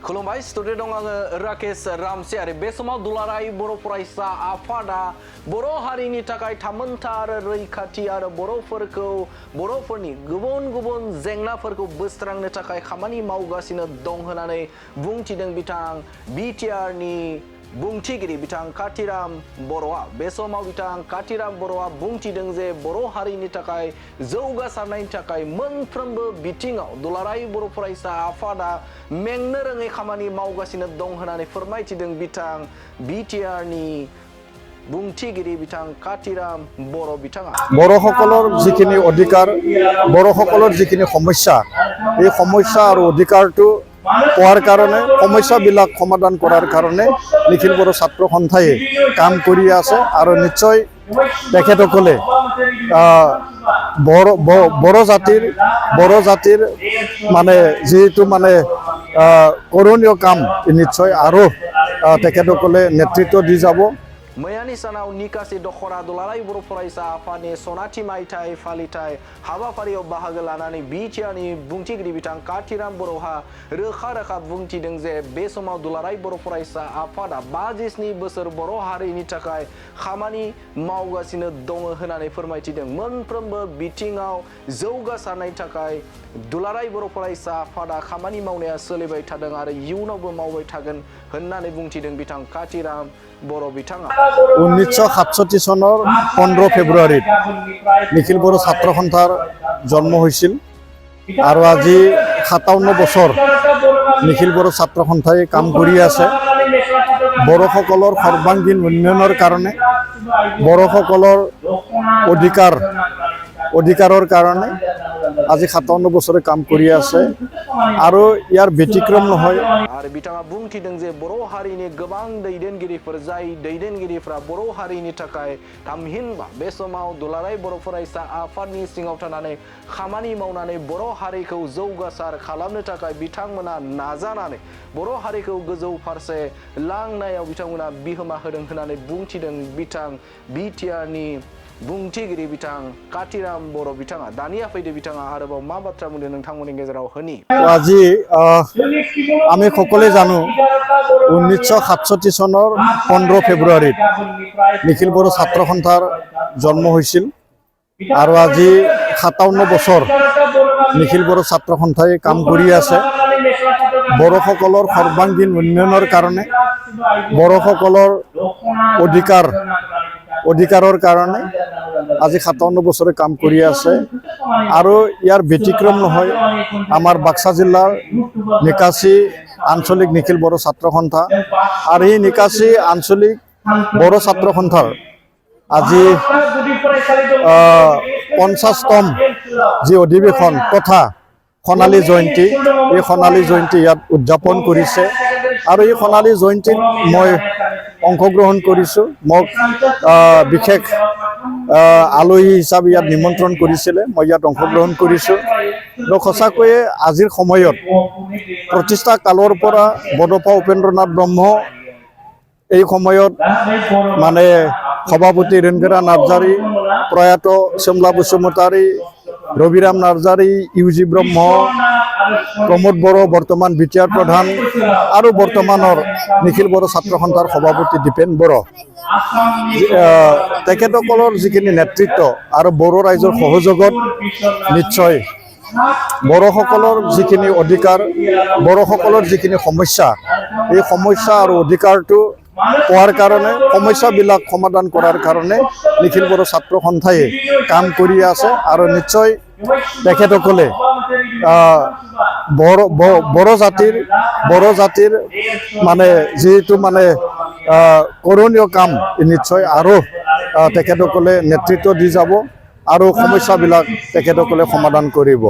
खुलुमबाय स्टुडिअ दं आङो राकेश रामसियारि बे समाव दुलाराय बर' फरायसा आफादा बर' हारिनि थाखाय थामोनथा आरो रैखाथि आरो बर'फोरनि गुबुन गुबुन जेंनाफोरखौ बोस्रांनो थाखाय खामानि मावगासिनो दं होननानै बुंथिदों बिथां बिटिआरनि बुंथिगिरि बिथां कातिराम बर'आ बे समाव बिथां कातिराम बर'आ बुंथिदों जे बर' हारिनि थाखाय जौगासारनायनि थाखाय मोनफ्रोमबो बिथिङाव दुलाराय बर' फरायसा आफादा मेंनो रोङै खामानि मावगासिनो दं होननानै फोरमायथिदों बिथां बिटिआरनि बुंथिगिरि बिथां कातिराम बर' बिथाङा बर'সকলৰ जिखिनि অধিকাৰ বড়সকলৰ যিখিনি সমস্যা এই সমস্যা আৰু অধিকাৰটো পোৱাৰ কাৰণে সমস্যাবিলাক সমাধান কৰাৰ কাৰণে নিখিল বড়ো ছাত্ৰ সন্থাই কাম কৰি আছে আৰু নিশ্চয় তেখেতসকলে বড়ো জাতিৰ মানে যিটো মানে কৰণীয় কাম নিশ্চয় আৰু তেখেতসকলে নেতৃত্ব দি যাব। मैयानि सानाव निकासि दखरा दुलाराय बर' फरायसा आफादनि सनाथि मायथाइ फालिथाय हाबाफारियाव बाहागो लानानै बिटिआरनि बुंथिगिरि बिथां कातिराम बर'हा रोखा बुंथिदों जे बे समाव दुलाराय बर' फरायसा आफादा 57 बोसोर बर' हारिनि थाखाय खामानि मावगासिनो दङ होननानै फोरमायथिदों। मोनफ्रोमबो बिथिङाव जौगासारनायनि थाखाय दुलाराय बर' फरायसा आफादा खामानि मावनाया सोलिबाय थादों आरो इयुनावबो मावबाय थागोन होननानै बुंथिदों बिथां कातिराम बर' बिथाङा। 1967 চনৰ 15 ফেব্ৰুৱাৰীত নিখিল বড়ো ছাত্ৰ সন্থাৰ জন্ম হৈছিল আৰু আজি 57 বছৰ নিখিল বড়ো ছাত্ৰ সন্থাই কাম কৰি আছে। বড়োসকলৰ সৰ্বাংগীন উন্নয়নৰ কাৰণে বড়োসকলৰ অধিকাৰৰ কাৰণে আজি 57 বছৰে কাম কৰি আছে আৰু ইয়াৰ ব্যতিক্ৰম নহয়। आरो बिथाङा बुंथिदों जे बर' हारिनि गोबां दैदेनगिरिफोर जाय दैदेनगिरिफ्रा बर' हारिनि थाखाय थामहिनबा बे समाव दुलाराय बर' फरायसा आफादनि सिङाव थानानै खामानि मावनानै बर' हारिखौ जौगासार खालामनो थाखाय बिथांमोना नाजानानै बर' हारिखौ गोजौ फारसे लांनायाव बिथांमोना बिहोमा होदों होननानै बुंथिदों बिथां बिटिआरनि बुंथिगिरि बिथां कातिराम बर' बिथाङा। दानिया फैदो बिथाङा आरोबाव मा बाथ्रा बुंदों नोंथांमोननि गेजेराव होनि। আজি আমি সকলোৱে জানো 1967 চনৰ 15 ফেব্ৰুৱাৰীত নিখিল বড়ো ছাত্ৰ সন্থাৰ জন্ম হৈছিল আৰু আজি 57 বছৰ নিখিল বড়ো ছাত্ৰ সন্থাই কাম কৰি আছে। বড়োসকলৰ সৰ্বাংগীন উন্নয়নৰ কাৰণে বড়োসকলৰ অধিকাৰৰ কাৰণে আজি 57 বছৰে কাম কৰি আছে আৰু ইয়াৰ ব্যতিক্ৰম নহয়। আমাৰ বাক্সা জিলাৰ নিকাসি আঞ্চলিক নিখিল বড়ো ছাত্ৰ সন্থা আৰু এই নিকাসি আঞ্চলিক বড়ো ছাত্ৰ সন্থাৰ আজি 50তম যি অধিৱেশন তথা সোণালী জয়ন্তী, এই সোণালী জয়ন্তী ইয়াত উদযাপন কৰিছে আৰু এই সোণালী জয়ন্তীত মই অংশগ্ৰহণ কৰিছোঁ। মোক বিশেষ আলহী হিচাপে ইয়াত নিমন্ত্ৰণ কৰিছিলে, মই ইয়াত অংশগ্ৰহণ কৰিছোঁ। সঁচাকৈয়ে আজিৰ সময়ত প্ৰতিষ্ঠা কালৰ পৰা বডফা উপেন্দ্ৰনাথ ব্ৰহ্ম এই সময়ত মানে সভাপতি ৰেণুকা নাৰ্জাৰী, প্ৰয়াত চমলা বসুমতাৰী, ৰবিৰাম নাৰ্জাৰী, ইউজি ব্ৰহ্ম, প্ৰমোদ বড়ো বৰ্তমান বিটিআৰ প্ৰধান আৰু বৰ্তমানৰ নিখিল বড়ো ছাত্ৰ সন্থাৰ সভাপতি দীপেন বড়ো, তেখেতসকলৰ যিখিনি নেতৃত্ব আৰু বড়ো ৰাইজৰ সহযোগত নিশ্চয় বড়োসকলৰ যিখিনি অধিকাৰ বড়োসকলৰ যিখিনি সমস্যা এই সমস্যা আৰু অধিকাৰটো পোৱাৰ কাৰণে সমস্যাবিলাক সমাধান কৰাৰ কাৰণে নিখিল বড়ো ছাত্ৰ সন্থাই কাম কৰি আছে আৰু নিশ্চয় তেখেতসকলে বড়ো জাতিৰ মানে যিটো মানে কৰণীয় কাম নিশ্চয় আৰু তেখেতসকলে নেতৃত্ব দি যাব আৰু সমস্যাবিলাক তেখেতসকলে সমাধান কৰিব।